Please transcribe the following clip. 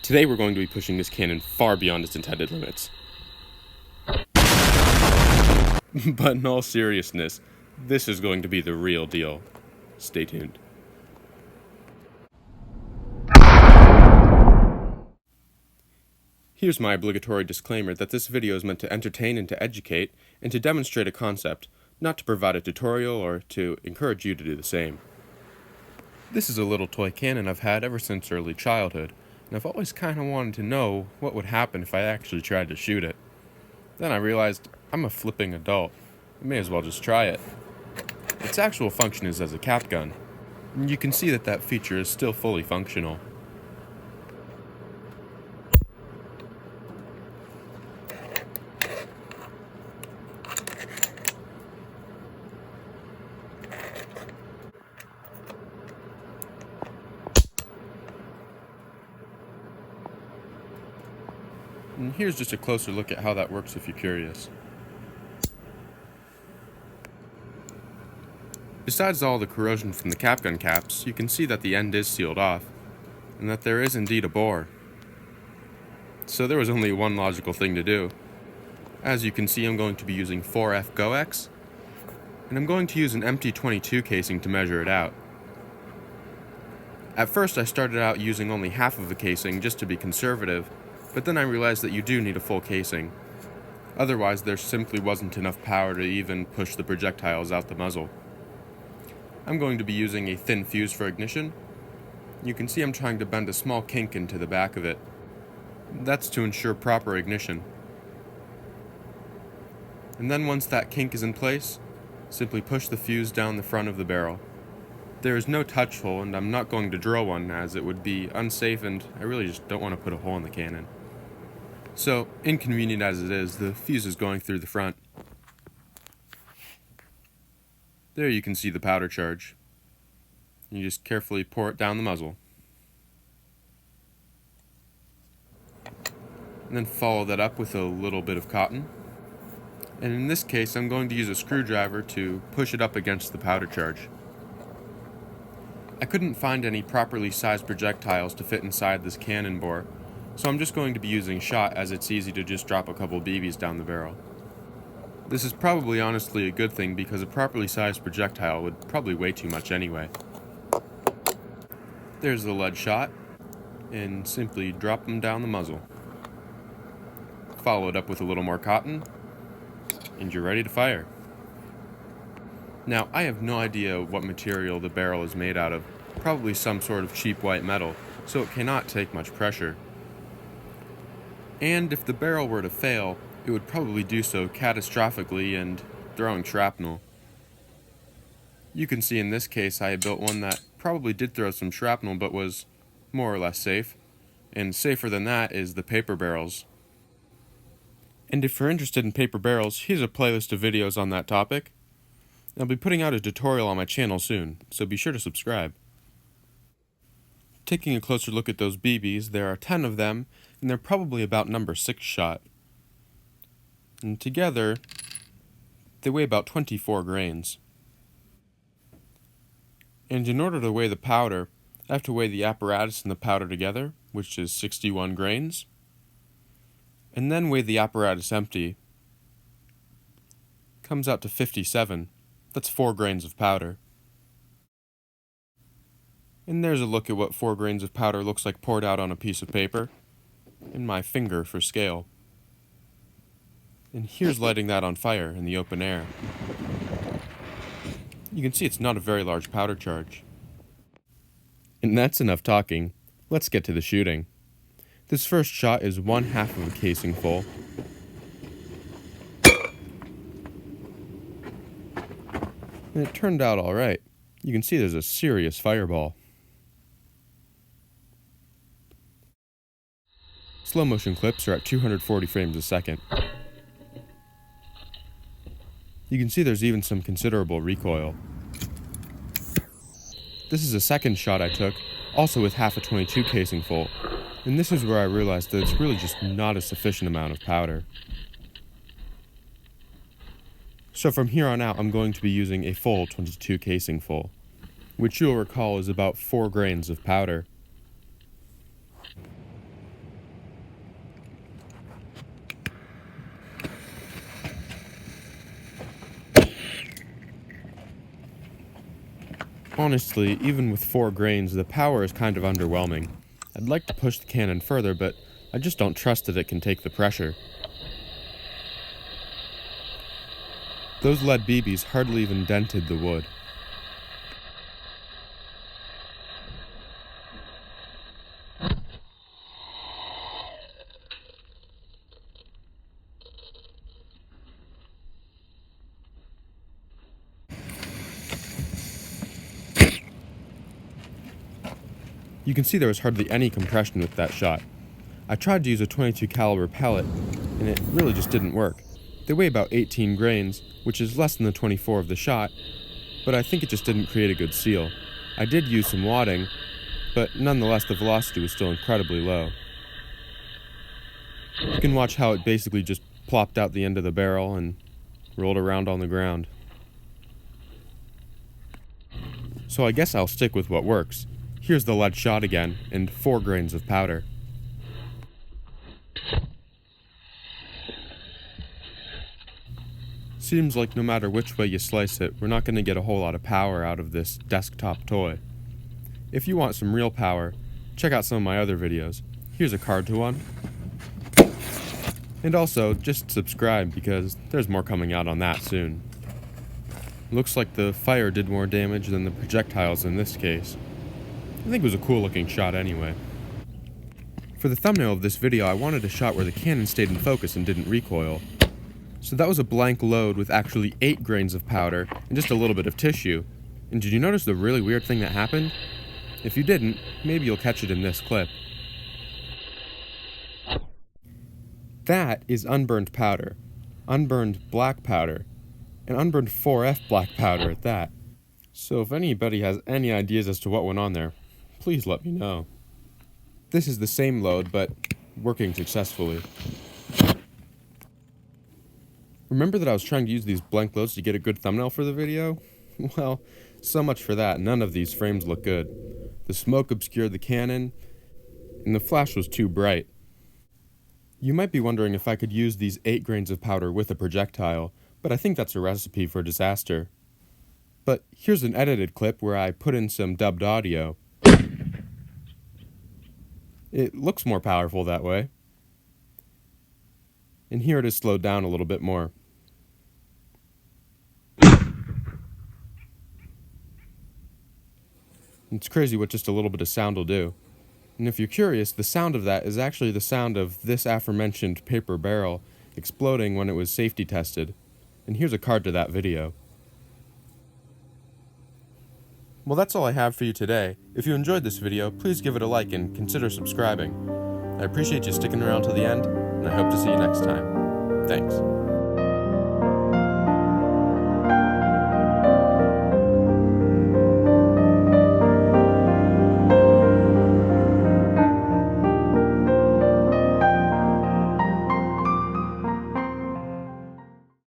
Today we're going to be pushing this cannon far beyond its intended limits. But in all seriousness, this is going to be the real deal. Stay tuned. Here's my obligatory disclaimer that this video is meant to entertain and to educate, and to demonstrate a concept, not to provide a tutorial or to encourage you to do the same. This is a little toy cannon I've had ever since early childhood, and I've always kind of wanted to know what would happen if I actually tried to shoot it. Then I realized I'm a flipping adult. I may as well just try it. Its actual function is as a cap gun, and you can see that that feature is still fully functional. And here's just a closer look at how that works if you're curious. Besides all the corrosion from the cap gun caps, you can see that the end is sealed off, and that there is indeed a bore. So there was only one logical thing to do. As you can see, I'm going to be using 4F GoX, and I'm going to use an empty 22 casing to measure it out. At first I started out using only half of the casing just to be conservative, but then I realized that you do need a full casing. Otherwise, there simply wasn't enough power to even push the projectiles out the muzzle. I'm going to be using a thin fuse for ignition. You can see I'm trying to bend a small kink into the back of it. That's to ensure proper ignition. And then once that kink is in place, simply push the fuse down the front of the barrel. There is no touch hole, and I'm not going to drill one as it would be unsafe, and I really just don't want to put a hole in the cannon. So, inconvenient as it is, the fuse is going through the front. There you can see the powder charge. You just carefully pour it down the muzzle. And then follow that up with a little bit of cotton. And in this case, I'm going to use a screwdriver to push it up against the powder charge. I couldn't find any properly sized projectiles to fit inside this cannon bore, so I'm just going to be using shot as it's easy to just drop a couple BBs down the barrel. This is probably honestly a good thing because a properly sized projectile would probably weigh too much anyway. There's the lead shot, and simply drop them down the muzzle. Follow it up with a little more cotton, and you're ready to fire. Now, I have no idea what material the barrel is made out of, probably some sort of cheap white metal, so it cannot take much pressure. And if the barrel were to fail, it would probably do so catastrophically and throwing shrapnel. You can see in this case I built one that probably did throw some shrapnel but was more or less safe, and safer than that is the paper barrels. And if you're interested in paper barrels, here's a playlist of videos on that topic. I'll be putting out a tutorial on my channel soon, so be sure to subscribe. Taking a closer look at those BBs, there are 10 of them, and they're probably about number 6 shot. And together, they weigh about 24 grains. And in order to weigh the powder, I have to weigh the apparatus and the powder together, which is 61 grains, and then weigh the apparatus empty. Comes out to 57. That's 4 grains of powder. And there's a look at what 4 grains of powder looks like poured out on a piece of paper, and my finger for scale. And here's lighting that on fire in the open air. You can see it's not a very large powder charge. And that's enough talking. Let's get to the shooting. This first shot is 1/2 of a casing full. And it turned out alright. You can see there's a serious fireball. Slow motion clips are at 240 frames a second. You can see there's even some considerable recoil. This is a second shot I took, also with half a 22 casing full, and this is where I realized that it's really just not a sufficient amount of powder. So from here on out I'm going to be using a full 22 casing full, which you'll recall is about 4 grains of powder. Honestly, even with 4 grains, the power is kind of underwhelming. I'd like to push the cannon further, but I just don't trust that it can take the pressure. Those lead BBs hardly even dented the wood. You can see there was hardly any compression with that shot. I tried to use a .22 caliber pellet, and it really just didn't work. They weigh about 18 grains, which is less than the 24 of the shot, but I think it just didn't create a good seal. I did use some wadding, but nonetheless the velocity was still incredibly low. You can watch how it basically just plopped out the end of the barrel and rolled around on the ground. So I guess I'll stick with what works. Here's the lead shot again, and 4 grains of powder. Seems like no matter which way you slice it, we're not going to get a whole lot of power out of this desktop toy. If you want some real power, check out some of my other videos. Here's a card to one. And also, just subscribe because there's more coming out on that soon. Looks like the fire did more damage than the projectiles in this case. I think it was a cool looking shot anyway. For the thumbnail of this video, I wanted a shot where the cannon stayed in focus and didn't recoil. So that was a blank load with actually 8 grains of powder and just a little bit of tissue. And did you notice the really weird thing that happened? If you didn't, maybe you'll catch it in this clip. That is unburned powder, unburned black powder, and unburned 4F black powder at that. So if anybody has any ideas as to what went on there, please let me know. This is the same load, but working successfully. Remember that I was trying to use these blank loads to get a good thumbnail for the video? Well, so much for that. None of these frames look good. The smoke obscured the cannon, and the flash was too bright. You might be wondering if I could use these 8 grains of powder with a projectile, but I think that's a recipe for disaster. But here's an edited clip where I put in some dubbed audio. It looks more powerful that way. And here it is slowed down a little bit more. It's crazy what just a little bit of sound will do. And if you're curious, the sound of that is actually the sound of this aforementioned paper barrel exploding when it was safety tested. And here's a card to that video. Well, that's all I have for you today. If you enjoyed this video, please give it a like and consider subscribing. I appreciate you sticking around till the end, and I hope to see you next time. Thanks.